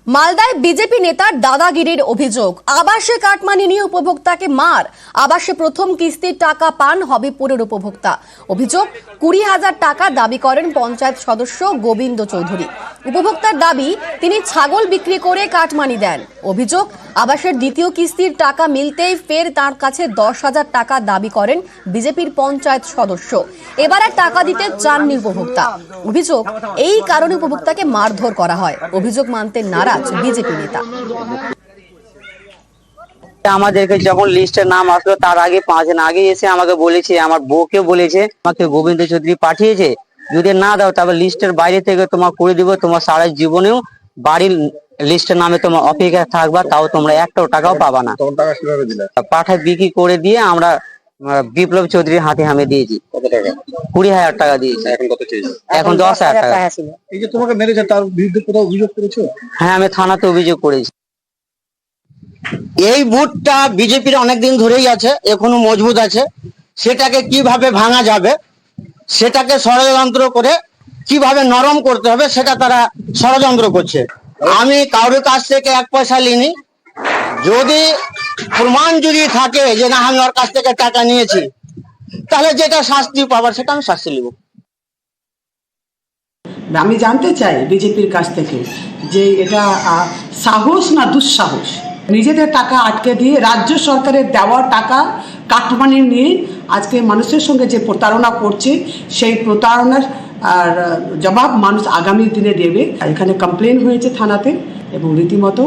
মালদায় বিজেপি নেতার দাদাগিরির অভিযোগ, আবাসে কাটমানি নিয়ে উপভোক্তাকে মার। আবাসে প্রথম কিস্তির টাকা পান হবিপুরের উপভোক্তা। অভিযোগ, 20,000 টাকা দাবি করেন পঞ্চায়েত সদস্য গোবিন্দ চৌধুরী। উপভোক্তার দাবি, তিনি ছাগল বিক্রি করে কাটমানি দেন। অভিযোগ, আবাসের দ্বিতীয় কিস্তির টাকা মিলতেই ফের তার কাছে 10,000 টাকা দাবি করেন বিজেপির পঞ্চায়েত সদস্য। এবার আর টাকা দিতে চাননি উপভোক্তা। অভিযোগ, এই কারণে উপভোক্তাকে মারধর করা হয়। অভিযোগ মানতে নারাজ বিজেপি নেতা। আমাদেরকে যখন লিস্টের নাম আসলো তার আগে 5 দিন আগে এসে আমাকে বলেছে, আমার বউকে বলেছে, আমাকে গোবিন্দ চৌধুরী পাঠিয়েছে, যদি না দাও তবে লিস্টের বাইরে থেকে তোমার করে দিব, তোমার সারা জীবনেও বাড়ির লিস্টের নামে তোমার অপেক্ষায় থাকবা, তাও তোমরা একটাও টাকাও পাবা না। পাঠা বিক্রি করে দিয়ে আমরা বিপ্লব চৌধুরীর হাতে আমি দিয়েছি। কত টাকা? 20,000 টাকা দিয়েছি। এখন কত চেয়েছি? এখন 10,000 টাকা। এই যে তোমাকে মেরেছে তার বিরুদ্ধে কোথাও অভিযোগ করেছো? হ্যাঁ, আমি থানাতে অভিযোগ করেছি। এই বুথটা বিজেপির অনেকদিন ধরেই আছে, এখনো মজবুত আছে। সেটাকে কিভাবে ভাঙা যাবে, সেটাকে ষড়যন্ত্র করে কিভাবে নরম করতে হবে, সেটা তারা ষড়যন্ত্র করছে। আমি কারোর কাছ থেকে 1 পয়সা নিইনি। যদি প্রমাণ যদি থাকে যে না আমি ওর কাছ থেকে টাকা নিয়েছি, তাহলে যেটা শাস্তি পাবার সেটা আমি শাস্তি নেব। আমি জানতে চাই বিজেপির কাছ থেকে যে এটা সাহস না দুঃসাহস, নিজেদের টাকা আটকে দিয়ে রাজ্য সরকারের দেওয়া টাকা কাটমানি নিয়ে আজকে মানুষের সঙ্গে যে প্রতারণা করছে, সেই প্রতারণার আর জবাব মানুষ আগামী দিনে দেবে। এখানে কমপ্লেন হয়েছে থানাতে এবং রীতিমতো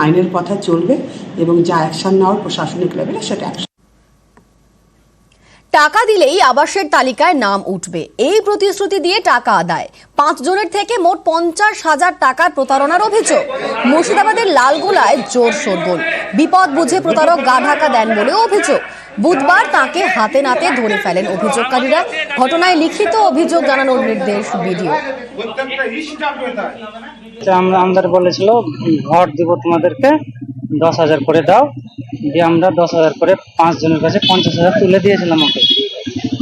আইনের কথা চলবে এবং যা অ্যাকশন নেওয়ার প্রশাসনিক লেভেলে সেটা অ্যাকশন। টাকা দিলেই আবাসের তালিকায় নাম উঠবে, এই প্রতিশ্রুতি দিয়ে টাকা আদায়। 5 জনের থেকে মোট 50,000 টাকার প্রতারণার অভিযোগ। মুর্শিদাবাদের লালগোলায় জোর শোরগোল, বিপদ বুঝে প্রতারক গা ঢাকা দেন বলেও অভিযোগ। বুধবার তাকে হাতে নাতে ধরে ফেলেন অভিযোগকারীরা। ঘটনায় লিখিত অভিযোগ জানানোর নির্দেশ ভিডিও। আমাদের বলেছিল ঘর দিব তোমাদেরকে, 10,000 করে দাও। দিয়ে আমরা 10,000 করে 5 জনের কাছে 50,000 তুলে দিয়েছিলাম ওকে।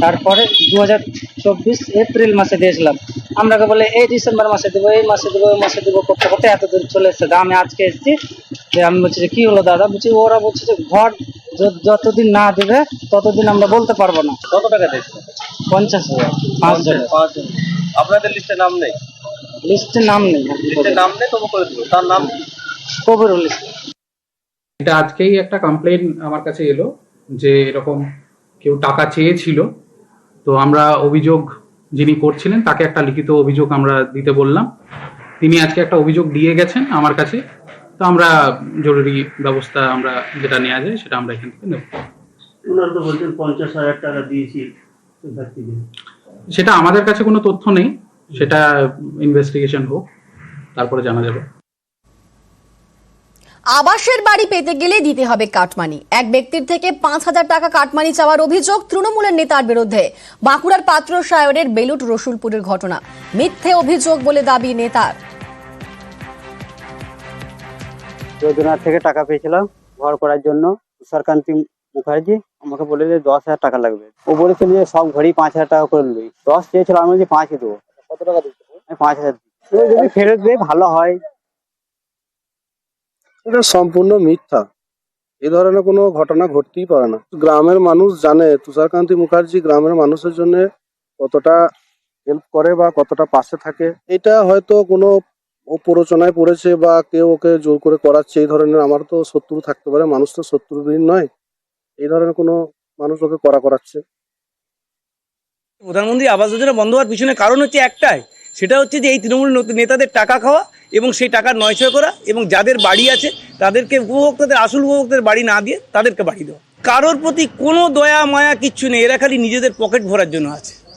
তারপরে 2024 এপ্রিল মাসে দিয়েছিলাম। আমরাকে বলে এই ডিসেম্বর মাসে দেবো, এই মাসে দেবো, ওই মাসে দেবো করতে করতে এতদিন চলে এসছে। আমি আজকে এসেছি, যে আমি বলছি যে কি হলো দাদা, বলছি ওরা বলছে যে ঘর যতদিন না দেবে ততদিন আমরা বলতে পারবো না। কত টাকা দিয়েছে? 50,000 5 জনের। আপনাদের লিস্টে নাম নেই? লিস্টে নাম নেই। লিস্টে নাম নেই তবু করে দিল। তার নাম কবিরুল ইসলাম। এটা আজকেই একটা কমপ্লেন আমার কাছে এলো যে এরকম কেউ টাকা চেয়েছিল। তো আমরা অভিযোগ যিনি করছিলেন তাকে একটা লিখিত অভিযোগ আমরা দিতে বললাম। তিনি আজকে একটা অভিযোগ দিয়ে গেছেন আমার কাছে। তো আমরা জরুরি ব্যবস্থা আমরা যেটা নেওয়া যায় সেটা আমরা এখান থেকে নেব। ওনারা তো বলছেন 50,000 টাকা দিয়েছি। সেটা আমাদের কাছে কোনো তথ্য নেই, সেটা ইনভেস্টিগেশন হোক, তারপরে জানা যাবে। আবাসের বাড়ি পেতে গেলে দিতে হবে কাটমানি। এক ব্যক্তির থেকে 5,000 টাকা কাটমানি চাওয়ার অভিযোগ তৃণমূলের নেতার বিরুদ্ধে। বাঁকুড়ার পাত্রসায়রের বেলুট রসুলপুরের ঘটনা মিথ্যে অভিযোগ বলে দাবি নেতার। যোজনা থেকে টাকা পেয়েছিলাম ঘর করার জন্য। তুষারকান্তি মুখার্জি আমাকে বলে যে 10,000 টাকা লাগবে। ও বলেছিল যে সব ঘরেই 5,000 টাকা করে নিবি। 10 চেয়েছিল, আমি বলছি 5 দেবো। কত টাকা দিচ্ছে? 5,000 যদি ফেরত দেয় ভালো হয়। এটা সম্পূর্ণ মিথ্যা। এই ধরনের কোনো ঘটনা ঘটতেই পারে না। গ্রামের মানুষ জানে তুষারকান্তি মুখার্জি গ্রামের মানুষের জন্য কতটা হেল্প করে বা কতটা পাশে থাকে। এটা হয়তো কোনো ও প্ররোচনায় পড়েছে বা কেউ ওকে জোর করে করাচ্ছে, এই ধরনের। আমার তো শত্রু থাকতে পারে, মানুষ তো শত্রুহীন নয়। এই ধরনের কোনো মানুষ ওকে করাচ্ছে। প্রধানমন্ত্রী আবাস যোজনা বন্ধ হওয়ার পিছনে কারণ হচ্ছে একটাই, সেটা হচ্ছে যে এই তৃণমূল নেতাদের টাকা খাওয়া এবং সেই টাকা নয়ছয় করা, এবং যাদের বাড়ি আছে তাদেরকে উপভোক্তাদের, আসল উপভোক্তাদের বাড়ি না দিয়ে তাদেরকে বাড়ি দেওয়া। কারোর প্রতি কোনো দয়া মায়া কিচ্ছু নেই, এরা খালি নিজেদের পকেট ভরার জন্য আছে।